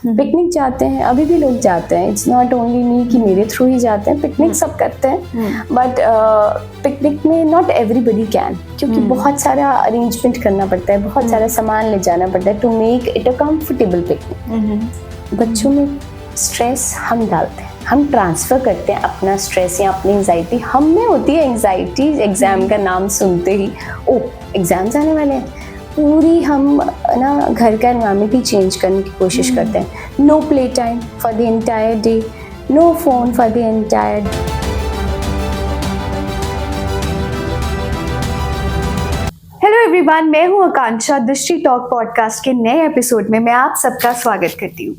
Picnic जाते हैं, अभी भी लोग जाते हैं, इट्स नॉट ओनली मी कि मेरे थ्रू ही जाते हैं, पिकनिक सब करते हैं, बट पिकनिक में नॉट एवरीबडी कैन, क्योंकि बहुत सारा अरेंजमेंट करना पड़ता है, बहुत सारा सामान ले जाना पड़ता है to make it a comfortable picnic. बच्चों में स्ट्रेस हम डालते हैं, हम ट्रांसफ़र करते हैं अपना स्ट्रेस या अपनी एंजाइटी, हम में होती है एंजाइटी एग्ज़ाम का नाम सुनते ही, ओ एग्ज़ाम्स आने वाले हैं, पूरी हम ना घर का एनवायरनमेंट ही चेंज करने की कोशिश करते हैं। No play time for the entire day, no phone for the entire day. Hello everyone, मैं हूं आकांक्षा। दृष्टि टॉक पॉडकास्ट के नए एपिसोड में मैं आप सबका स्वागत करती हूं।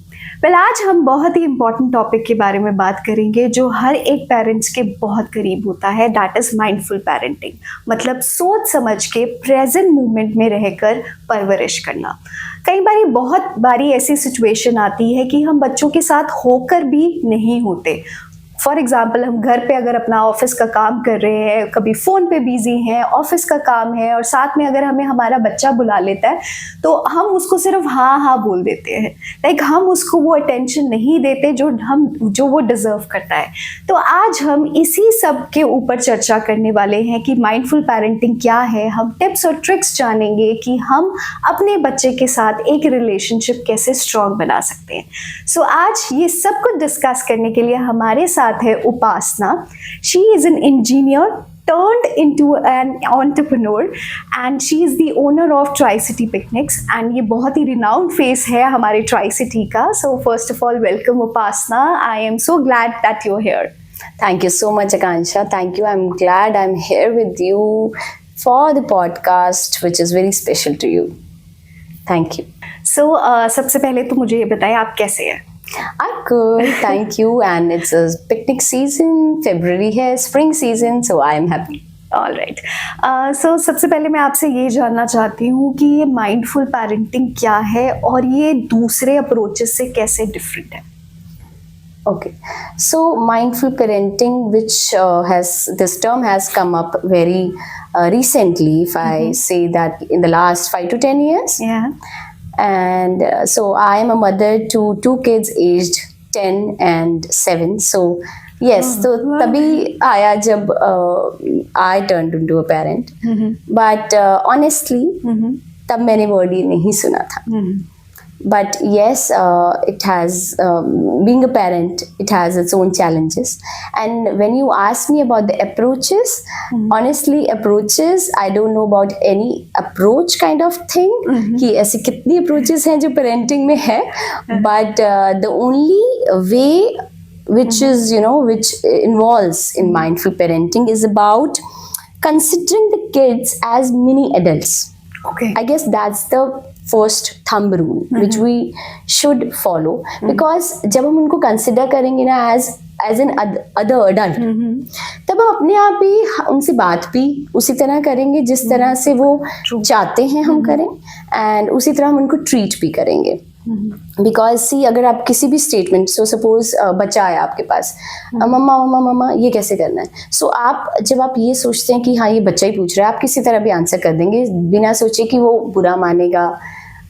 आज हम बहुत ही इम्पोर्टेंट टॉपिक के बारे में बात करेंगे जो हर एक पेरेंट्स के बहुत करीब होता है, दैट इज माइंडफुल पेरेंटिंग। मतलब सोच समझ के प्रेजेंट मोमेंट में रहकर परवरिश करना। कई बहुत बारी ऐसी सिचुएशन आती है कि हम बच्चों के साथ होकर भी नहीं होते। फॉर एग्जाम्पल, हम घर पे अगर अपना ऑफिस का काम कर रहे हैं, कभी फ़ोन पे बिजी हैं, ऑफिस का काम है, और साथ में अगर हमें हमारा बच्चा बुला लेता है तो हम उसको सिर्फ हाँ हाँ बोल देते हैं। लाइक हम उसको वो अटेंशन नहीं देते जो वो डिज़र्व करता है। तो आज हम इसी सब के ऊपर चर्चा करने वाले हैं कि माइंडफुल पेरेंटिंग क्या है। हम टिप्स और ट्रिक्स जानेंगे कि हम अपने बच्चे के साथ एक रिलेशनशिप कैसे स्ट्रॉन्ग बना सकते हैं। सो आज ये सब कुछ डिस्कस करने के लिए हमारे साथ है उपासना। She is an engineer turned into an entrepreneur and she is the owner of Tri-City Picnics, and ये बहुत ही renowned face है हमारे Tri-City का। So first of all, welcome Upasna. I am so glad that you're here. Thank you so much, Akansha. Thank you. I'm glad I'm here with you for the podcast, which is very special to you. Thank you. So सबसे पहले तो मुझे ये बताएं, आप कैसे हैं? I'm good, thank you. And it's a picnic season. February है, spring season, so I am happy. All right. So सबसे पहले मैं आपसे ये जानना चाहती हूँ कि ये माइंडफुल पेरेंटिंग क्या है और ये दूसरे अप्रोचेस से कैसे डिफरेंट है? Okay, so mindful parenting, which this term has come up very recently, if I say that in the last 5 to 10 years. Yeah. And so I am a mother to 2 kids aged 10 and 7. So yes, so तभी आया जब I turned into a parent. But honestly, तब मैंने word ही नहीं सुना था. But yes, it has, being a parent, it has its own challenges. And when you ask me about the approaches, honestly, approaches, I don't know about any approach kind of thing, कि ऐसी कितनी approaches हैं जो parenting में है, but the only way which is, which involves in mindful parenting is about considering the kids as mini adults. Okay. I guess that's the first thumb rule which we should follow, because जब हम उनको consider करेंगे ना as an other adult, तब हम अपने आप ही उनसे बात भी उसी तरह करेंगे जिस तरह से वो चाहते हैं हम करें, and उसी तरह हम उनको treat भी करेंगे। बिकॉज सी, अगर आप किसी भी स्टेटमेंट, सो सपोज बच्चा आया आपके पास, मम्मा मम्मा मम्मा ये कैसे करना है, सो आप जब आप ये सोचते हैं कि हाँ ये बच्चा ही पूछ रहा है, आप किसी तरह भी आंसर कर देंगे बिना सोचे कि वो बुरा मानेगा,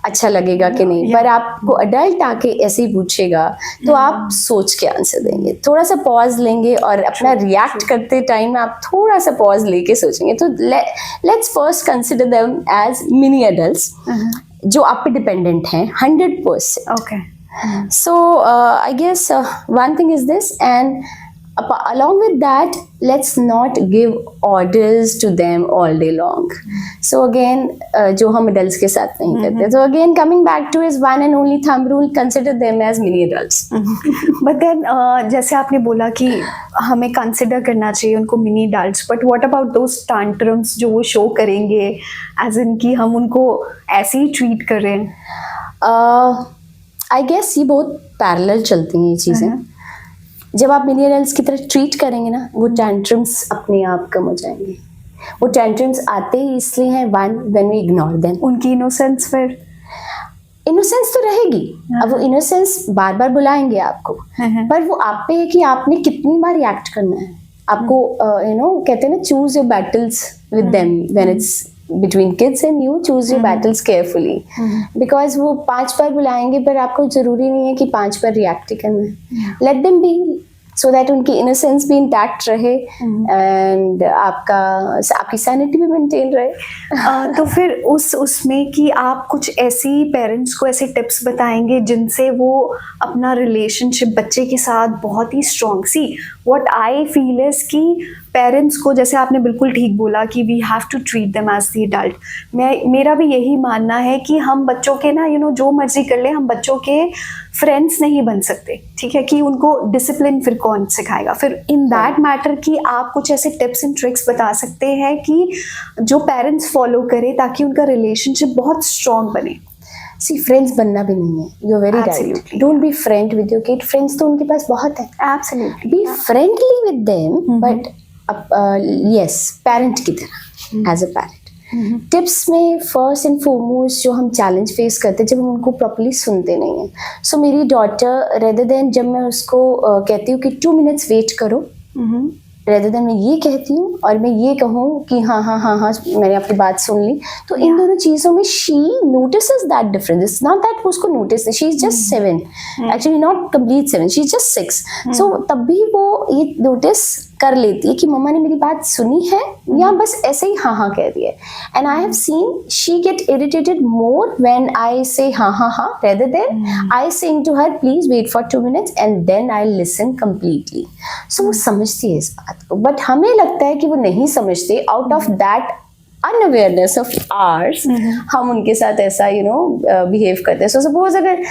अच्छा लगेगा कि नहीं। पर आपको अडल्ट आके ऐसे ही पूछेगा तो आप सोच के आंसर देंगे, थोड़ा सा पॉज लेंगे और अपना रिएक्ट करते टाइम आप थोड़ा सा पॉज लेके सोचेंगे। तो let's first consider them as mini adults जो आप पे डिपेंडेंट हैं 100%. Okay. So I guess one thing is this, and along with that, let's not give orders to them all day long. So again, जो हम adults के साथ नहीं करते. So again, coming back to his one and only thumb rule, consider them as mini adults. But then जैसे आपने बोला कि हमें कंसिडर करना चाहिए उनको mini adults, but what about those tantrums जो वो शो करेंगे, एज इन कि हम उनको ऐसे ही ट्रीट कर रहे हैं? आई गेस ये बहुत पैरेलल चलती हैं ये चीज़ें। जब आप मिनी एडल्ट्स की तरह ट्रीट करेंगे ना, वो टैंट्रम्स अपने आप कम हो जाएंगे। वो टैंट्रम्स आते ही इसलिए हैं, one, when we ignore them. उनकी इनोसेंस, फिर इनोसेंस तो रहेगी। अब वो इनोसेंस बार बार बुलाएंगे आपको, पर वो आप पे है कि आपने कितनी बार रिएक्ट करना है। आपको कहते हैं ना, choose your battles with them when it's between kids and you, choose your battles carefully. Because वो 5 बार बुलाएंगे पर आपको जरूरी नहीं है कि 5 बार रिएक्ट करना है. Let them be, so that उनकी इनोसेंस भी इंटैक्ट रहे एंड आपकी सैनिटी भी मेंटेन रहे. तो फिर उसमें कि आप कुछ ऐसी पेरेंट्स को ऐसे टिप्स बताएंगे जिनसे वो अपना रिलेशनशिप बच्चे के साथ बहुत ही strong. See what I feel is कि पेरेंट्स को, जैसे आपने बिल्कुल ठीक बोला कि we have to treat them as the adult. मेरा भी यही मानना है कि हम बच्चों के ना जो मर्जी कर ले, हम बच्चों के फ्रेंड्स नहीं बन सकते. ठीक है, कि उनको डिसिप्लिन फिर कौन सिखाएगा. फिर इन दैट मैटर कि आप कुछ ऐसे टिप्स एंड ट्रिक्स बता सकते हैं कि जो पेरेंट्स फॉलो करें ताकि उनका रिलेशनशिप बहुत स्ट्रॉन्ग बने. सी फ्रेंड्स बनना भी नहीं है. You are very right. Don't be friend with your kid. Friends तो उनके पास बहुत है. Absolutely. Be friendly with them, but yes parent की तरह, एज अ पेरेंट. टिप्स में फर्स्ट एंड फॉरमोस्ट जो हम चैलेंज फेस करते हैं जब हम उनको प्रॉपर्ली सुनते नहीं हैं. सो मेरी डॉटर रेदर देन जब मैं उसको कहती हूँ कि 2 मिनट्स वेट करो, रेदर देन मैं ये कहती हूँ और मैं ये कहूँ कि हाँ हाँ हाँ हाँ मैंने आपकी बात सुन ली, तो इन दोनों चीज़ों में she notices that difference. It's not that उसको नोटिस है, she is just 7, actually not complete 7, she is just 6. सो तब भी वो ये नोटिस कर लेती है कि मम्मा ने मेरी बात सुनी है या बस ऐसे ही हाँ हाँ कह दिया. And I have seen she get irritated more when I say हाँ हाँ हाँ rather then I saying to her please wait for 2 minutes and then I listen completely. So वो समझती है इस बात को, बट हमें लगता है कि वो नहीं समझते. Out of that unawareness of hours हम उनके साथ ऐसा बिहेव करते हैं. सो सपोज अगर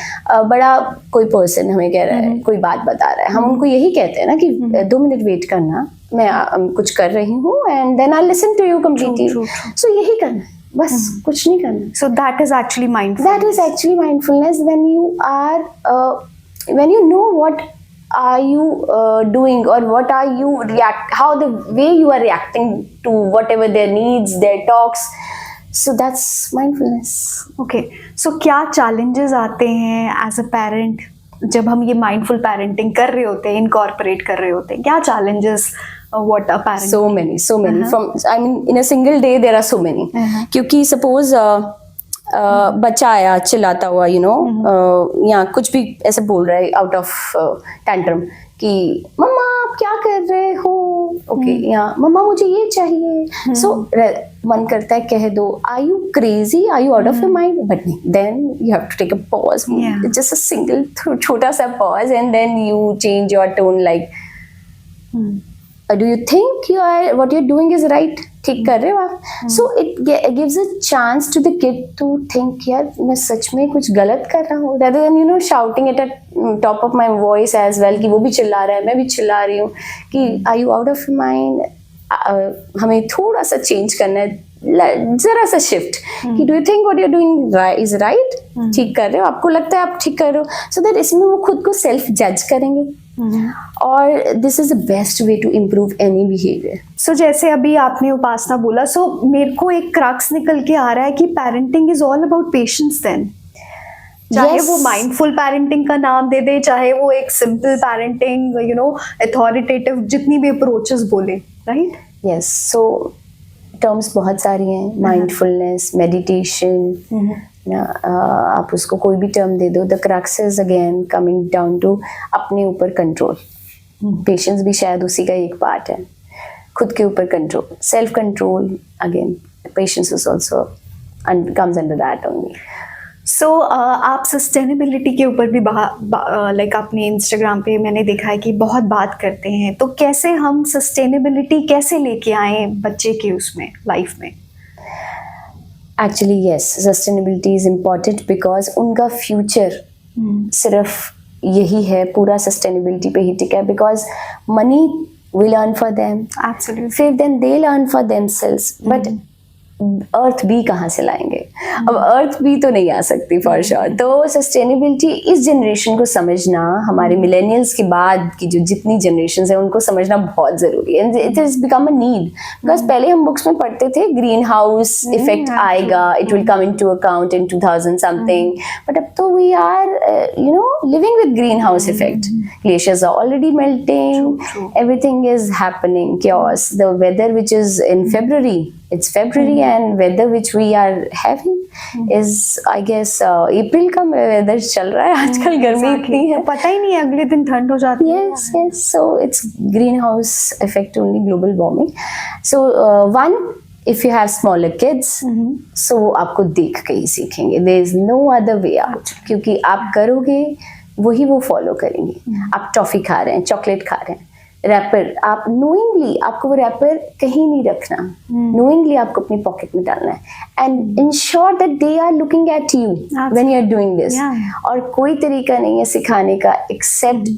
बड़ा कोई पर्सन हमें कह रहा है, कोई बात बता रहा है, हम उनको यही कहते हैं ना कि 2 मिनट वेट करना, मैं कुछ कर रही हूँ and then I listen to you completely. So यही करना है, बस कुछ नहीं करना. So that is actually mindfulness. That is actually mindfulness when you are when you know what are you doing or what are you how the way you are reacting to whatever their needs, their talks. So that's mindfulness. Okay. So क्या challenges आते हैं as a parent जब हम ये mindful parenting कर रहे होते हैं, incorporate कर रहे होते हैं? क्या challenges what a parent? So many. From I mean in a single day there are so many. क्योंकि suppose बच्चा आया चिल्लाता हुआ या कुछ भी ऐसे बोल रहा है आउट ऑफ टैंट्रम कि मम्मा आप क्या कर रहे हो, ओके, या मम्मा मुझे ये चाहिए. सो मन करता है कह दो are you crazy, are you out of your mind, but नहीं, then you have to take a pause, just a single छोटा सा pause and then you change your tone like do you think what you're doing is right? ठीक कर रहे हो आप? So it gives a chance to the kid to think यार मैं सच में कुछ गलत कर रहा हूँ, rather than shouting at a top of my voice as well कि वो भी चिल्ला रहा है मैं भी चिल्ला रही हूँ कि are you out of your mind? हमें थोड़ा सा चेंज करना है, जरा सा शिफ्ट कि do you think what you are doing is right, ठीक कर रहे हो, आपको लगता है आप ठीक कर रहे हो. सो दैट इसमें वो खुद को सेल्फ जज करेंगे और this is the best way to improve any behaviour. So जैसे अभी आपने उपासना बोला, सो मेरे को एक क्रक्स निकल के आ रहा है कि parenting is all about patience. Then चाहे वो माइंडफुल पेरेंटिंग का नाम दे दे, चाहे वो एक सिंपल पेरेंटिंग अथॉरिटेटिव जितनी भी अप्रोचेस बोले, राइट? यस. सो टर्म्स बहुत सारी हैं, माइंडफुलनेस, मेडिटेशन, आप उसको कोई भी टर्म दे दो. The crux is again coming down to अपने ऊपर कंट्रोल. पेशेंस भी शायद उसी का एक पार्ट है, खुद के ऊपर control, self control. Again patience is also comes under that only. So आप सस्टेनेबिलिटी के ऊपर भी लाइक अपने इंस्टाग्राम पे मैंने देखा है कि बहुत बात करते हैं, तो कैसे हम सस्टेनेबिलिटी कैसे लेके आए बच्चे के उसमें लाइफ में? Actually yes, sustainability is important because उनका फ्यूचर सिर्फ यही है, पूरा सस्टेनेबिलिटी पे ही टिका है. Because money will earn for them, absolutely, फिर then they earn for themselves, but earth भी कहाँ से लाएंगे? अब अर्थ भी तो नहीं आ सकती फॉर श्योर। तो सस्टेनेबिलिटी इस जनरेशन को समझना, हमारे मिलेनियल्स के बाद की जो जितनी जनरेशन है उनको समझना बहुत जरूरी है। It is become a need, because पहले हम बुक्स में पढ़ते थे ग्रीन हाउस इफेक्ट आएगा, it will come into account in 2000 something, but अब तो we are living with greenhouse effect. Glaciers are already melting. True. Everything is happening, chaos. The weather which is in February, it's February, and weather which we are having is, I guess, April का weather चल रहा है आजकल। गर्मी इतनी है, पता ही नहीं है, अगले दिन ठंड हो जाती है। yes, so it's greenhouse effect only, global warming. So one, if you have smaller kids, so आपको देख के ही सीखेंगे, there is no other way out, क्योंकि आप करोगे वही वो फॉलो करेंगे। आप टॉफी खा रहे हैं, चॉकलेट खा रहे हैं, रैपर, आप नोइंगली, आपको वो रैपर कहीं नहीं रखना, नोइंगली आपको अपनी पॉकेट में डालना है, and ensure that they are looking at you when you are doing this. और कोई तरीका नहीं है सिखाने का except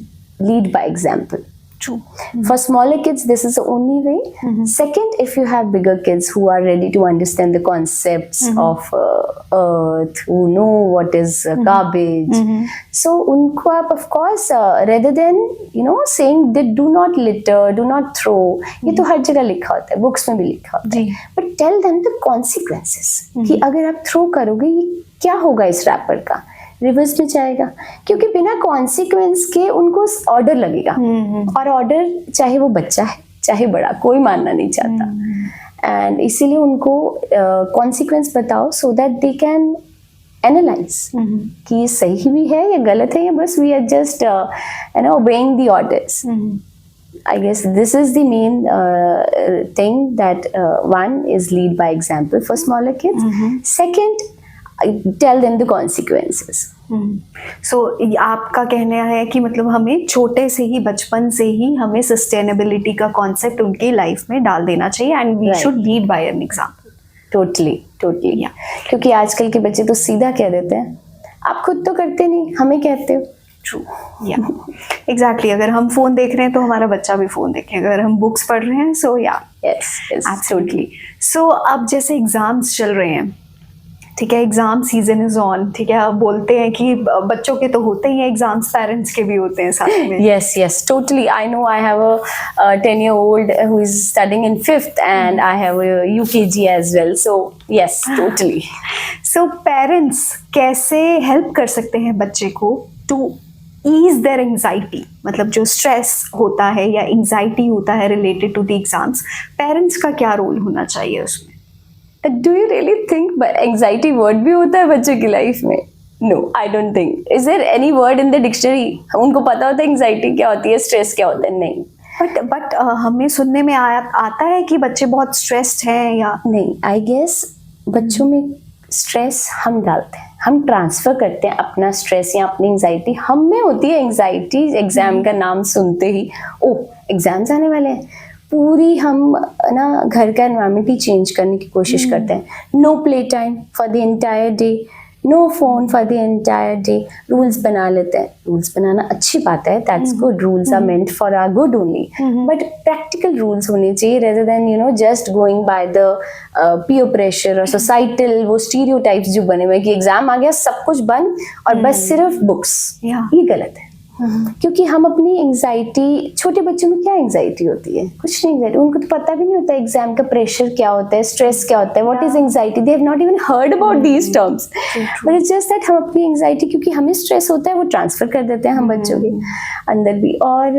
lead by example. True. For smaller kids, this is the only way. Second, if you have bigger kids who are ready to understand the concepts of earth, who know what is garbage, so unko aap, of course, rather than saying that do not litter, do not throw, ये तो हर जगह लिखा होता है, books में भी लिखा होता है, but tell them the consequences, कि अगर आप थ्रो करोगे ये क्या होगा इस रैपर का, रिवर्स में जाएगा, क्योंकि बिना कॉन्सिक्वेंस के उनको ऑर्डर लगेगा, और ऑर्डर चाहे वो बच्चा है चाहे बड़ा, कोई मानना नहीं चाहता, एंड इसीलिए उनको कॉन्सिक्वेंस बताओ सो दैट दे कैन एनालाइज कि ये सही भी है या गलत है, या बस we are just obeying the orders. I guess this is the main thing, that one is lead by example for smaller kids. Second, tell them the consequences. So आपका कहना है कि मतलब हमें छोटे से ही, बचपन से ही हमें सस्टेनेबिलिटी का कॉन्सेप्ट उनकी लाइफ में डाल देना चाहिए, and we should lead by an example. Totally क्योंकि आजकल के बच्चे तो सीधा कह देते हैं, आप खुद तो करते नहीं, हमें कहते हो। ट्रू, या एग्जैक्टली। अगर हम फोन देख रहे हैं तो हमारा बच्चा भी फोन देखेगा, अगर हम बुक्स पढ़ रहे हैं, सो या एब्सोल्युटली। सो अब जैसे एग्जाम्स चल रहे हैं, ठीक है, एग्जाम सीजन इज ऑन, ठीक है, अब बोलते हैं कि बच्चों के तो होते ही हैं एग्जाम्स, पेरेंट्स के भी होते हैं साथ में। yes totally, I know, I have a 10-year-old who is studying in 5th, and I have a UKG as well, so yes, totally. So parents कैसे हेल्प कर सकते हैं बच्चे को टू ईज देयर एंग्जाइटी, मतलब जो स्ट्रेस होता है या एंग्जाइटी होता है related to the exams, parents का क्या रोल होना चाहिए उसमें? Do you really think anxiety word भी होता है बच्चों की लाइफ में? No, I don't think. Is there any word in the dictionary? उनको पता होता है anxiety क्या होती है, स्ट्रेस क्या होता है? नहीं। बट हमें सुनने में आता है कि बच्चे बहुत स्ट्रेस्ड हैं या नहीं। आई गेस बच्चों में स्ट्रेस हम डालते हैं, हम ट्रांसफर करते हैं अपना स्ट्रेस या अपनी एंग्जाइटी, हम में होती है एंग्जाइटी एग्जाम का नाम सुनते ही, ओ एग्जाम्स आने वाले हैं, पूरी हम ना घर का एनवायरनमेंट ही चेंज करने की कोशिश करते हैं। No play time for the entire day, no phone for the entire day, rules बना लेते हैं। रूल्स बनाना अच्छी बात है, that's good, rules are meant for our good only, but practical rules होने चाहिए rather than just going by the peer pressure और सोसाइटल वो स्टीरियोटाइप्स जो बने हुए कि एग्जाम आ गया सब कुछ बंद और बस सिर्फ बुक्स, ये गलत है। क्योंकि हम अपनी एंग्जाइटी, छोटे बच्चों में क्या एंग्जाइटी होती है, कुछ नहीं एंग्जाइटी, उनको तो पता भी नहीं होता एग्जाम का प्रेशर क्या होता है, स्ट्रेस क्या होता है, what is anxiety, they have not even heard about these terms, but it's just that हम अपनी एंग्जाइटी, क्योंकि हमें स्ट्रेस होता है, वो ट्रांसफर कर देते हैं हम बच्चों के अंदर भी, और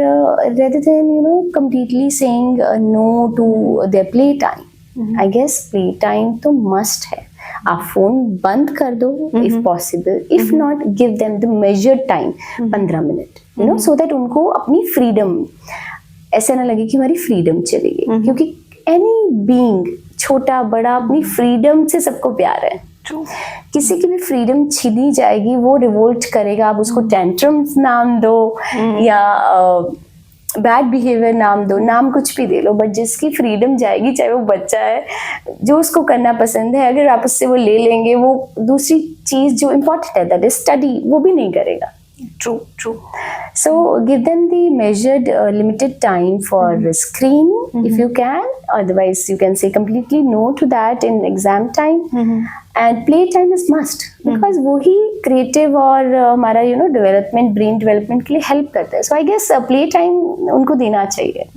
rather than completely saying no to their play time. I guess play time तो मस्ट है, आप फोन बंद कर दो if possible, if not give them the measured time 15 minute, so that उनको अपनी फ्रीडम, ऐसा ना लगे कि हमारी फ्रीडम चली गई, क्योंकि एनी बीइंग, छोटा बड़ा, अपनी फ्रीडम से सबको प्यार है। किसी की भी फ्रीडम छीनी जाएगी वो रिवोल्ट करेगा, आप उसको टेंट्रम्स नाम दो या बैड बिहेवियर नाम दो, नाम कुछ भी दे लो, बट जिसकी फ्रीडम जाएगी, चाहे वो बच्चा है, जो उसको करना पसंद है, अगर आप उससे वो ले लेंगे, वो दूसरी चीज जो इम्पोर्टेंट है दैट इज स्टडी, वो भी नहीं करेगा। True. So give them the measured limited time for screen if you can. Otherwise you can say completely no to that in exam time. And play time is must because वो ही creative और हमारा development, brain development के लिए help करता है. So I guess play time उनको देना चाहिए.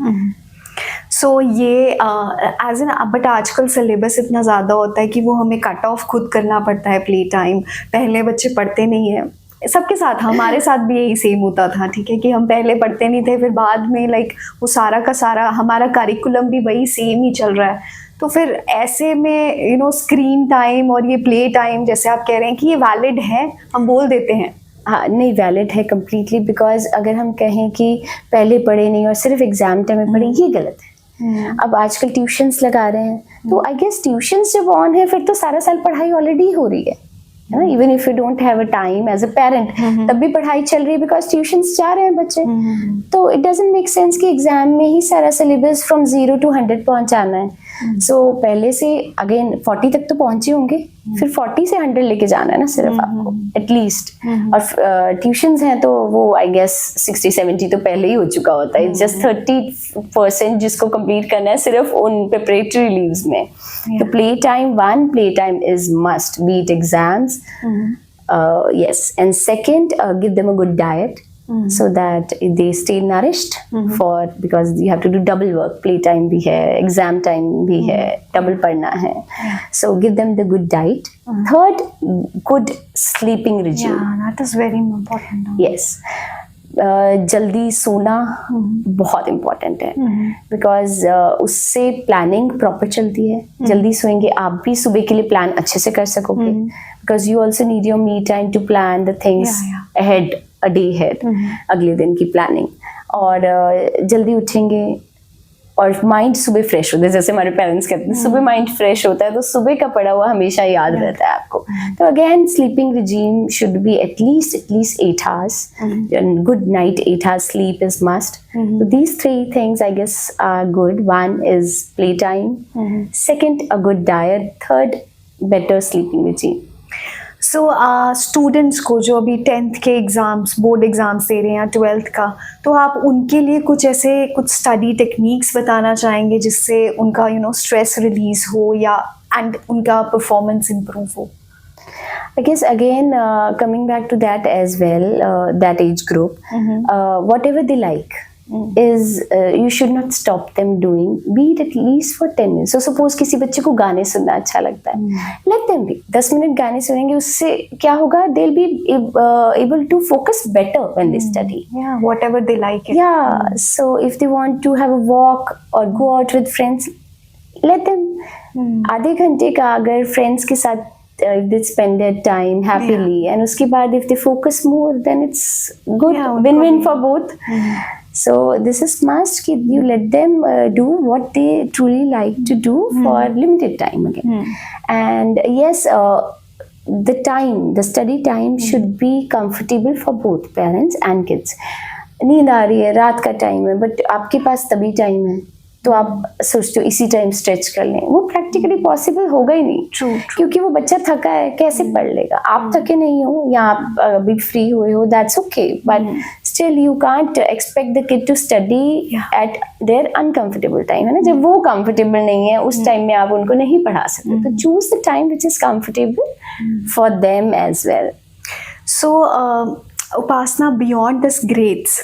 सो ये एज एन बट आजकल सिलेबस इतना ज़्यादा होता है कि वो हमें कट ऑफ खुद करना पड़ता है प्ले टाइम. पहले बच्चे पढ़ते नहीं हैं, सबके साथ, हमारे साथ भी यही सेम होता था, ठीक है, कि हम पहले पढ़ते नहीं थे, फिर बाद में लाइक वो सारा का सारा हमारा करिकुलम भी वही सेम ही चल रहा है. तो फिर ऐसे में स्क्रीन टाइम और ये प्ले टाइम जैसे आप कह रहे हैं कि ये वैलिड है, हम बोल देते हैं. हाँ, नहीं वैलिड है कम्प्लीटली. बिकॉज अगर हम कहें कि पहले पढ़े नहीं और सिर्फ एग्जाम टाइम में पढ़े, ये गलत है. अब आजकल ट्यूशन्स लगा रहे हैं, तो आई गेस ट्यूशन्स जब ऑन है फिर तो सारा साल पढ़ाई ऑलरेडी हो रही है ना. Even if you don't have a time as a parent, तब भी पढ़ाई चल रही है बिकॉज ट्यूशन्स जा रहे हैं बच्चे. तो इट डजंट मेक सेंस कि एग्जाम में ही सारा सिलेबस फ्रॉम 0 to 100 पहुंचाना है. सो पहले से अगेन 40 तक तो पहुंचे होंगे, फिर 40 से 100 लेके जाना है ना सिर्फ आपको एटलीस्ट. और ट्यूशन्स हैं तो वो आई गेस 60-70 तो पहले ही हो चुका होता है. जस्ट 30% जिसको कंप्लीट करना है सिर्फ उन प्रिपरेटरी लीव्स में. तो play time is must, B it exams. Yes, and second, give them a good diet. So that they stay nourished because you have to do double work. Play time भी है, exam time भी है, double पढ़ना है. So give them the good diet. Third, good sleeping regime. Yeah, that is very important. Yes. जल्दी सोना बहुत important है बिकॉज उससे प्लानिंग प्रॉपर चलती है. जल्दी सोएंगे आप भी सुबह के लिए प्लान अच्छे से कर सकोगे because you also need your me time to plan the things ahead, a day head, अगले दिन की प्लानिंग. और जल्दी उठेंगे और माइंड सुबह फ्रेश होता है. जैसे हमारे पेरेंट्स कहते हैं सुबह माइंड फ्रेश होता है, तो सुबह का पढ़ा हुआ हमेशा याद रहता है आपको. तो again sleeping regime should be at least 8 hours. Good night 8 hours sleep is must. So these 3 things I guess are good. One is playtime. Second, a good diet. Third, better sleeping regime. So students को जो अभी 10th के exams, board exams दे रहे हैं या 12th का, तो आप उनके लिए कुछ स्टडी टेक्निक्स बताना चाहेंगे जिससे उनका स्ट्रेस रिलीज हो या एंड उनका परफॉर्मेंस इम्प्रूव हो? I guess again coming back to that as well, that age group, whatever they like is you should not stop them doing, be it at least for 10 minutes. So suppose किसी बच्चे को गाने सुनना अच्छा लगता है, let them be 10 minute गाने सुनेंगे, उससे क्या होगा, they'll be able to focus better when they study. Yeah, whatever they like it. Yeah, so if they want to have a walk or go out with friends, let them. आधे घंटे का अगर friends के साथ if they spend their time happily, and उसके बाद if they focus more, then it's good, win-win for both. So this is must कि you let them do what they truly like to do for limited time again. And yes, the study time should be comfortable for both parents and kids. नींद आ रही है, रात का time है, but आपके पास तभी time है तो आप सोचते हो इसी टाइम स्ट्रेच कर लें, वो प्रैक्टिकली पॉसिबल होगा ही नहीं. True. क्योंकि वो बच्चा थका है, कैसे पढ़ लेगा. आप थके नहीं हो या आप अभी फ्री हुए हो, that's okay, but still you can't expect the kid to study at their uncomfortable time, है ना. जब वो कंफर्टेबल नहीं है उस टाइम में आप उनको नहीं पढ़ा सकते. तो choose the time which is comfortable for them as well. So Upasana, beyond this grades,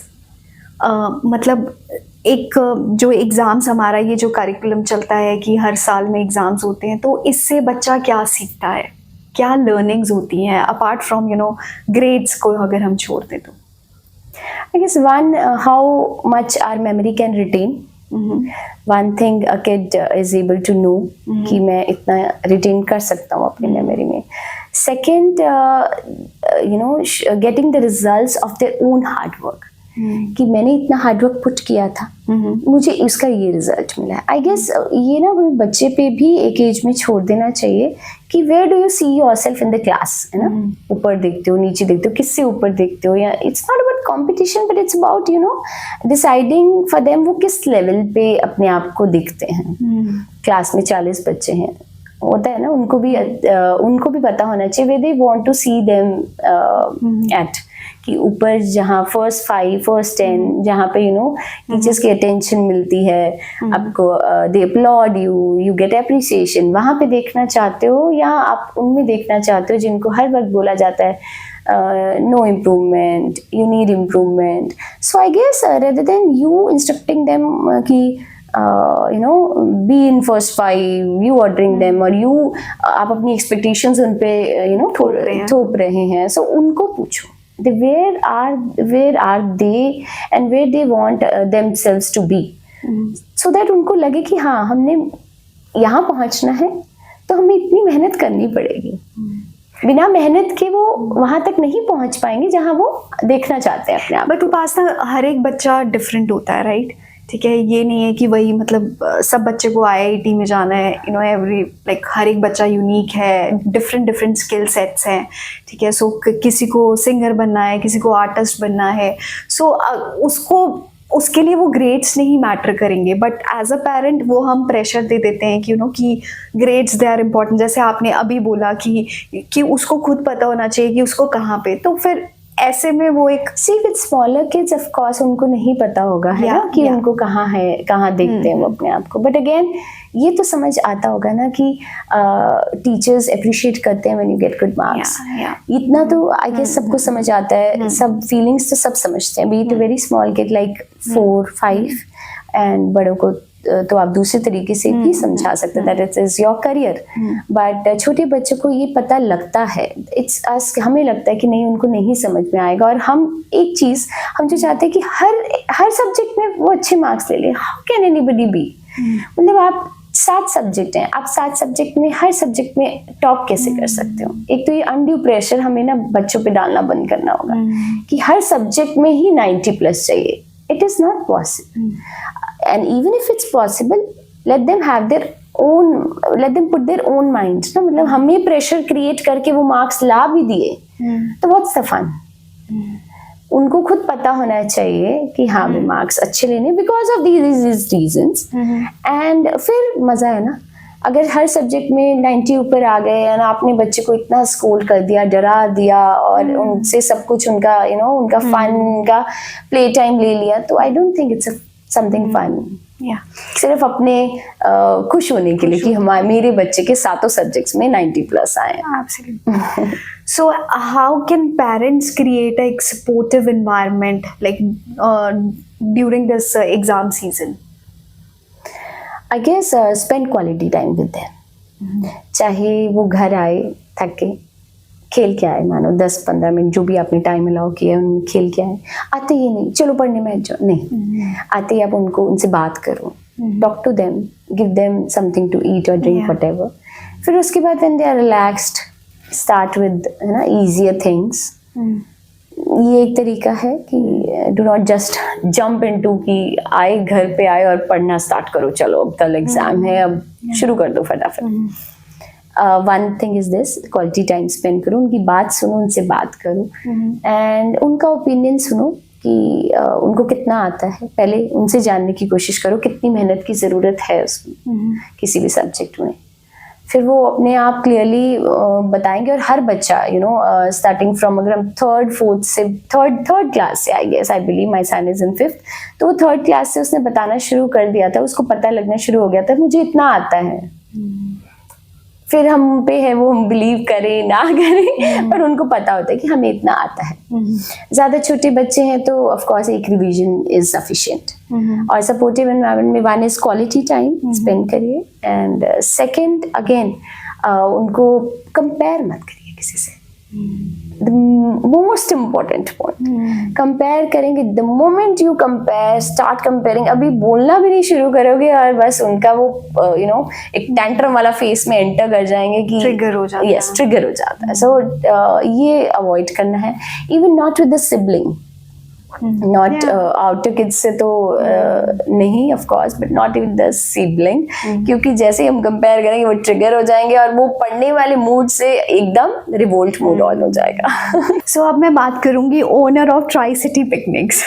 मतलब एक जो एग्ज़ाम्स हमारा ये जो करिकुलम चलता है कि हर साल में एग्ज़ाम्स होते हैं, तो इससे बच्चा क्या सीखता है, क्या लर्निंग्स होती हैं अपार्ट फ्रॉम ग्रेड्स को अगर हम छोड़ दें तो? I guess one, how much our memory can retain. One thing a kid is able to know कि मैं इतना retain कर सकता हूँ अपनी memory में. Second, getting the results of their own hard work. कि मैंने इतना हार्ड वर्क पुट किया था, मुझे इसका ये रिजल्ट मिला है. आई गेस ये ना बच्चे पे भी एक एज में छोड़ देना चाहिए कि where do you see yourself in the class, है ना. ऊपर देखते हो, नीचे देखते हो, किससे ऊपर देखते हो, या it's not about competition but it's about deciding for them वो किस लेवल पे अपने आप को देखते हैं. क्लास में 40 बच्चे हैं, होता है ना, उनको भी पता होना चाहिए way they want to see them at, कि ऊपर जहाँ फर्स्ट 5 फर्स्ट 10 जहाँ पे टीचर्स की अटेंशन मिलती है आपको, दे अपलॉड यू गेट अप्रिसिएशन, वहाँ पे देखना चाहते हो या आप उनमें देखना चाहते हो जिनको हर वक्त बोला जाता है no improvement, you need improvement. So I guess rather than you instructing them कि be in first 5, you ordering them और you आप अपनी expectations उन पे थोप रहे हैं, so उनको पूछो where are they and where they want themselves to be, so that उनको लगे कि हाँ हमने यहाँ पहुँचना है तो हमें इतनी मेहनत करनी पड़ेगी, बिना मेहनत के वो वहां तक नहीं पहुंच पाएंगे जहां वो देखना चाहते हैं अपने आप। बट उपासना, हर एक बच्चा डिफरेंट होता है, राइट? ठीक है, ये नहीं है कि वही मतलब सब बच्चे को IIT में जाना है, एवरी लाइक हर एक बच्चा यूनिक है, डिफरेंट स्किल सेट्स हैं, ठीक है। सो किसी को सिंगर बनना है, किसी को आर्टिस्ट बनना है, सो उसके लिए वो ग्रेड्स नहीं मैटर करेंगे, बट एज अ पेरेंट वो हम प्रेशर दे देते हैं कि कि ग्रेड्स दे आर इम्पोर्टेंट। जैसे आपने अभी बोला कि उसको खुद पता होना चाहिए कि उसको कहाँ पे, तो फिर ऐसे में वो एक with smaller kids of course उनको नहीं पता होगा है ना कि उनको कहाँ है, कहाँ देखते हैं वो अपने आप को, बट अगेन ये तो समझ आता होगा ना कि टीचर्स अप्रिशिएट करते हैं when you get good marks, इतना तो आई गेस सबको समझ आता है, सब फीलिंग्स तो सब समझते हैं, B it very small kid like 4, 5 and बड़ों को तो आप दूसरे तरीके से भी समझा सकते हैं that it is your career, but छोटे बच्चों को ये पता लगता है, इट्स अस, हमें लगता है कि नहीं उनको नहीं समझ में आएगा, और हम एक चीज हम जो चाहते हैं कि हर सब्जेक्ट में वो अच्छे मार्क्स ले ले, हाउ कैन एनीबडी बी, मतलब आप 7 सब्जेक्ट हैं, आप 7 सब्जेक्ट में हर सब्जेक्ट में टॉप कैसे कर सकते हो? एक तो ये अनड्यू प्रेशर हमें ना बच्चों पे डालना बंद करना होगा कि हर सब्जेक्ट में ही 90+ चाहिए, it is not possible, and even if it's possible let them put their own minds ना, मतलब हमें प्रेशर क्रिएट करके वो मार्क्स ला भी दिए तो व्हाट्स द फन, उनको खुद पता होना चाहिए कि हाँ हमें मार्क्स अच्छे लेने because of these reasons, and फिर मजा है ना, अगर हर सब्जेक्ट में 90 ऊपर आ गए और आपने बच्चे को इतना स्कोर कर दिया, डरा दिया और उनसे सब कुछ उनका उनका फन, उनका प्ले टाइम ले लिया, तो I don't think it's something fun, सिर्फ अपने खुश होने के लिए कि मेरे बच्चे के 7 सब्जेक्ट्स में 90+ आए। Absolutely. So how can parents create a supportive environment like during this exam season? I guess spend quality time with them. चाहे वो घर आए थक के, खेल के आए, मानो 10-15 मिनट जो भी आपने टाइम अलाउ किया उन खेल के आए, आते ही नहीं चलो पढ़ने में जाओ, नहीं आते ही आप उनसे बात करो, talk to them, give them something to eat और ड्रिंक व्हाटएवर, फिर उसके बाद when they are relaxed start with easier things. ये एक तरीका है कि do not just jump into कि घर पे आए और पढ़ना स्टार्ट करो, चलो अब कल एग्जाम है अब शुरू कर दो फटाफट। One thing is this, quality time spend करो, उनकी बात सुनो, उनसे बात करो एंड उनका ओपिनियन सुनो कि उनको कितना आता है, पहले उनसे जानने की कोशिश करो कितनी मेहनत की ज़रूरत है उसमें किसी भी सब्जेक्ट में, फिर वो अपने आप क्लियरली बताएंगे। और हर बच्चा स्टार्टिंग फ्रॉम, अगर हम 3rd 4th से थर्ड क्लास से, I guess I believe my son is in 5th, तो वो 3rd क्लास से उसने बताना शुरू कर दिया था, उसको पता लगना शुरू हो गया था मुझे इतना आता है। फिर हम पे है वो हम बिलीव करें ना करें, पर उनको पता होता है कि हमें इतना आता है। ज़्यादा छोटे बच्चे हैं तो ऑफ कोर्स एक रिवीजन इज सफिशिएंट, और सपोर्टिव एनवायरनमेंट में one is quality time spend करिए, एंड सेकंड अगेन उनको कंपेयर मत करिए किसी से, the most important point, compare करेंगे, the moment you compare, start comparing, अभी बोलना भी नहीं शुरू करोगे और बस उनका वो एक टैंट्रम वाला फेस में एंटर कर जाएंगे कि ट्रिगर हो जाता है। यस, ट्रिगर हो जाता है। सो ये अवॉइड करना है, even not with the sibling, not outer kids से तो नहीं of course, but not even the sibling, क्योंकि जैसे हम कंपेयर करेंगे वो ट्रिगर हो जाएंगे और वो पढ़ने वाले मूड से एकदम रिवोल्ट मूड ऑन हो जाएगा। सो अब मैं बात करूंगी owner of Tri city Picnics.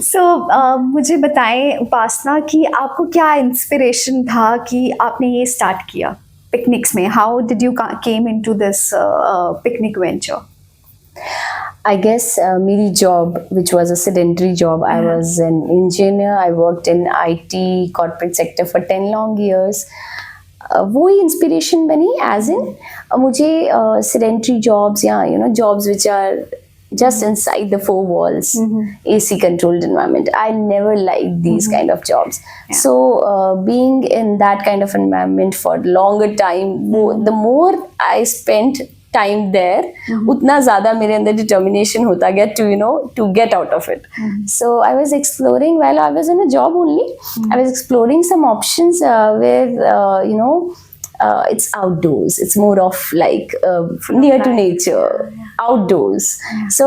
So मुझे बताएं उपासना कि आपको क्या इंस्पिरेशन था कि आपने ये स्टार्ट किया पिकनिक्स में, how did you came into this picnic venture? I guess मेरी job, which was a sedentary job, I was an engineer. I worked in IT corporate sector for 10 long years. वो ही inspiration बनी as in मुझे sedentary jobs या jobs which are just inside the four walls, AC controlled environment. I never liked these kind of jobs. So being in that kind of environment for longer time, the more I spent time there, उतना ज़्यादा मेरे अंदर determination होता गया to get out of it. So I was exploring while I was in a job only. I was exploring some options where it's outdoors. It's more of like near to nature, outdoors. So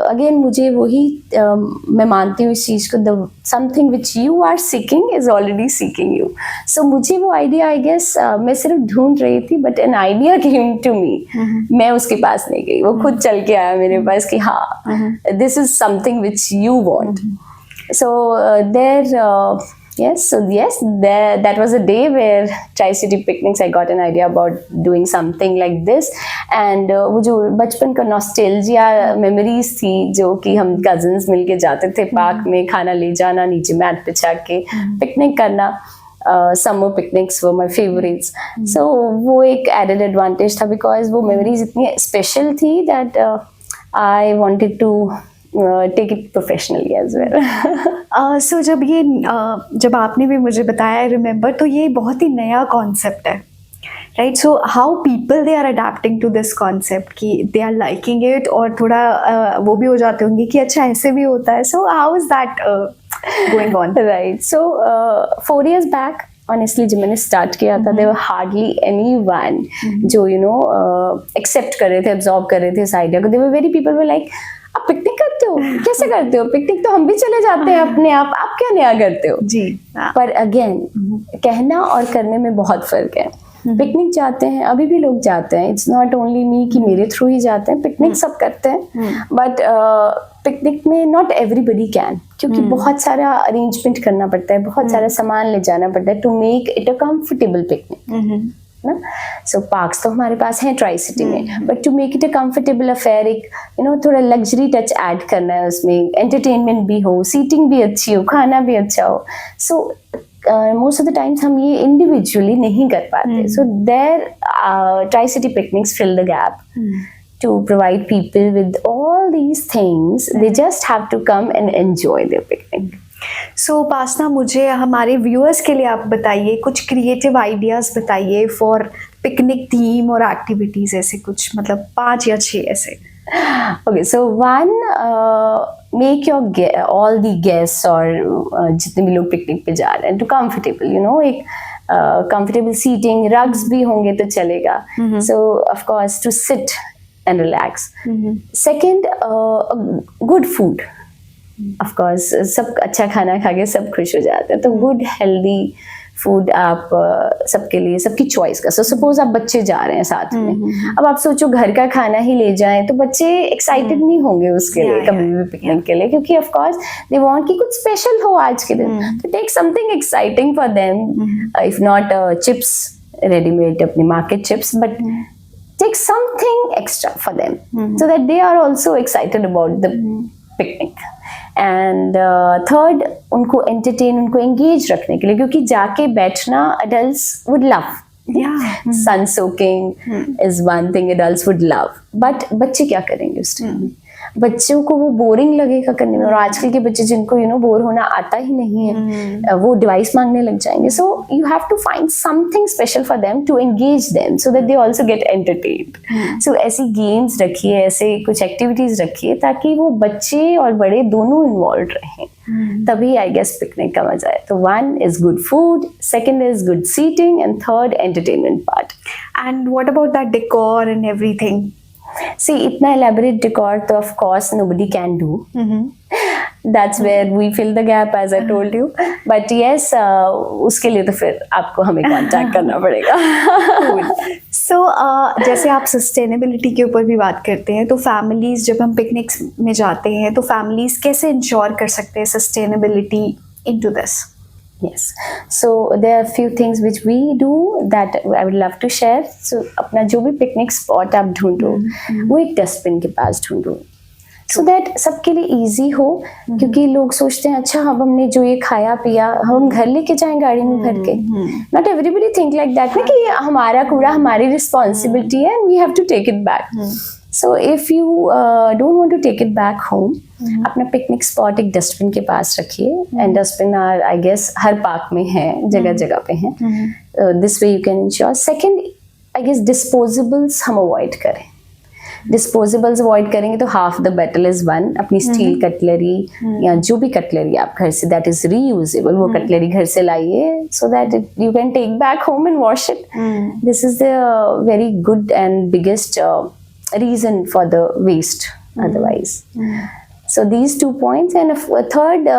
again मुझे वही मैं मानती हूँ इस चीज़ को, the something which you are seeking is already seeking you. So मुझे वो idea I guess मैं सिर्फ ढूंढ रही थी, but an idea came to me. मैं उसके पास नहीं गई, वो खुद चल के आया मेरे पास कि हाँ this is something which you want. So that was a day where Tri-City Picnics I got an idea about doing something like this. And वो जो बचपन का nostalgia memories थी, जो कि हम cousins मिलके जाते थे पार्क में, खाना ले जाना, नीचे मैट बिछा के पिकनिक करना. Summer picnics were my favorites. So वो एक added advantage था, because वो memories इतनी special थी that I wanted to take it professionally as well. So जब आपने भी मुझे बताया, I remember, तो ये बहुत ही नया कॉन्सेप्ट है, right? So how people they are adapting to this concept, कि दे आर लाइकिंग इट, और थोड़ा वो भी हो जाते होंगे कि अच्छा ऐसे भी होता है. So how is that going on? Right, so 4 years back honestly जब मैंने स्टार्ट किया था, देयर वर हार्डली एनीवन जो एक्सेप्ट कर रहे थे, एब्जॉर्ब कर रहे थे इस आइडिया को. There were very people were like, आप पिकनिक करते हो, कैसे करते हो पिकनिक, तो हम भी चले जाते हैं अपने आप क्या नया करते हो जी. पर अगेन कहना और करने में बहुत फर्क है. पिकनिक जाते हैं, अभी भी लोग जाते हैं. इट्स नॉट ओनली मी कि मेरे थ्रू ही जाते हैं, पिकनिक सब करते हैं, बट पिकनिक में नॉट एवरीबडी कैन, क्योंकि बहुत सारा अरेंजमेंट करना पड़ता है, बहुत सारा सामान ले जाना पड़ता है to make it a comfortable picnic ना. सो पार्क्स तो हमारे पास हैं ट्राई सिटी में, but to make it a comfortable affair, एक थोड़ा लग्जरी टच ऐड करना है उसमें, एंटरटेनमेंट भी हो, सीटिंग भी अच्छी हो, खाना भी अच्छा हो. So most of the times हम ये इंडिविजुअली नहीं कर पाते. So there tri city picnics fill the gap to provide people with all these things. They just have to come and enjoy their picnic. सो उपासना, मुझे हमारे व्यूअर्स के लिए आप बताइए, कुछ क्रिएटिव आइडियाज बताइए फॉर पिकनिक थीम और एक्टिविटीज, ऐसे कुछ, मतलब 5 या 6 ऐसे. Okay, so one, make your all the guests और जितने भी लोग पिकनिक पे जा रहे हैं to comfortable, एक comfortable seating, rugs भी होंगे तो चलेगा. So of course to sit and relax. Second, good food. Of course, सब अच्छा खाना खा के सब खुश हो जाते हैं, तो good healthy फूड आप सबके लिए, सबकी चॉइस का. सो सपोज आप बच्चे जा रहे हैं साथ में, अब आप सोचो घर का खाना ही ले जाएं, तो बच्चे एक्साइटेड नहीं होंगे उसके लिए कभी भी पिकनिक के लिए, क्योंकि ऑफ कोर्स दे वांट कि कुछ स्पेशल हो आज के दिन. तो take something exciting for them, if not chips readymade अपने market chips, but take something extra for them so that they are also excited about the picnic. And third, उनको entertain, उनको engage रखने के लिए, क्योंकि जाके बैठना adults would love. Sun soaking is one thing adults would love, but बच्चे क्या करेंगे उस टाइम? बच्चों को वो बोरिंग लगेगा करने में, और आजकल के बच्चे जिनको बोर होना आता ही नहीं है, वो डिवाइस मांगने लग जाएंगे. So you have to find something special for them to engage them so that they also get entertained. So ऐसी गेम्स रखिए, ऐसे कुछ एक्टिविटीज रखिए, ताकि वो बच्चे और बड़े दोनों इन्वॉल्व रहें, तभी आई गेस पिकनिक का मजा है. तो 1 is good food, 2 is good seating, and 3rd entertainment part. And what about that decor and everything? See, इतना elaborate decor तो of course nobody can do. That's where we fill the gap, as I told you. But yes, उसके लिए तो फिर आपको हमें contact करना पड़ेगा. So, जैसे आप सस्टेनेबिलिटी के ऊपर भी बात करते हैं, तो फैमिलीज जब हम पिकनिक्स में जाते हैं, तो फैमिलीज कैसे इंश्योर कर सकते हैं sustainability into this? Yes, so there are a few things which we do that I would love to share. So अपना जो भी पिकनिक स्पॉट आप ढूंढो, वो एक डस्टबिन के पास ढूंढो. सो दैट सबके लिए इजी हो, क्योंकि लोग सोचते हैं अच्छा अब हमने जो ये खाया पिया हम घर लेके जाएं गाड़ी में भर के. Not everybody think like that ना कि ये हमारा कूड़ा हमारी रिस्पॉन्सिबिलिटी है and we have to take it back. So if you don't want to take it back home, अपना पिकनिक स्पॉट एक डस्टबिन के पास रखिए. And dustbin are I guess हर पार्क में है, जगह जगह पे हैं. This way you can ensure. Second I guess disposables हम अवॉइड करें. डिस्पोजेबल्स अवॉइड करेंगे तो half the battle is won. अपनी स्टील कटलरी या जो भी कटलरी आप घर से दैट इज रीयूजेबल, वो कटलरी घर से लाइए so that you can take back home and wash it. This is the very good and biggest reason for the waste otherwise. So these 2 points, and a third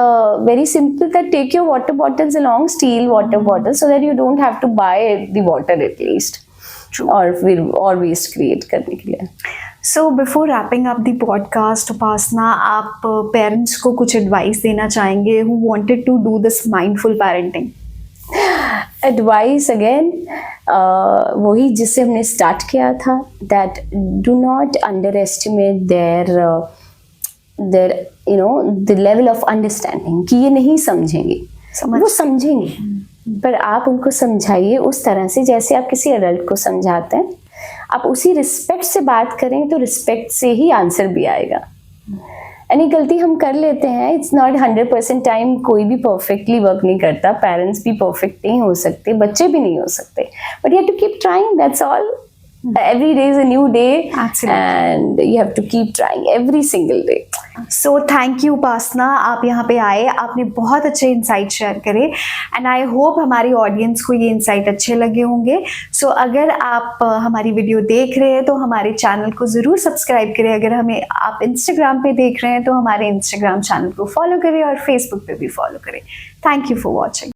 very simple, that take your water bottles along, steel water bottles, so that you don't have to buy the water at least. True. or waste create करने के लिए. So before wrapping up the podcast, Upasana, आप parents को कुछ advice देना चाहेंगे who wanted to do this mindful parenting? Advice again वही जिससे हमने स्टार्ट किया था, that do not underestimate their you know the level of understanding, कि ये नहीं समझेंगे. वो समझेंगे, पर आप उनको समझाइए उस तरह से जैसे आप किसी एडल्ट को समझाते हैं. आप उसी रिस्पेक्ट से बात करें तो रिस्पेक्ट से ही आंसर भी आएगा. यानी गलती हम कर लेते हैं. इट्स नॉट 100% टाइम कोई भी परफेक्टली वर्क नहीं करता. पेरेंट्स भी परफेक्ट नहीं हो सकते, बच्चे भी नहीं हो सकते, but you have to keep trying, that's all. Every day is a new day. Absolutely. And you have to keep trying every single day. So thank you Upasana, आप यहाँ पे आए, आपने बहुत अच्छे इंसाइट शेयर करे एंड आई होप हमारी audience को ये इंसाइट अच्छे लगे होंगे. सो अगर आप हमारी वीडियो देख रहे हैं तो हमारे चैनल को ज़रूर सब्सक्राइब करें. अगर हमें आप इंस्टाग्राम पे देख रहे हैं तो हमारे इंस्टाग्राम चैनल को फॉलो करें और फेसबुक पे भी फॉलो करें. Thank you for watching.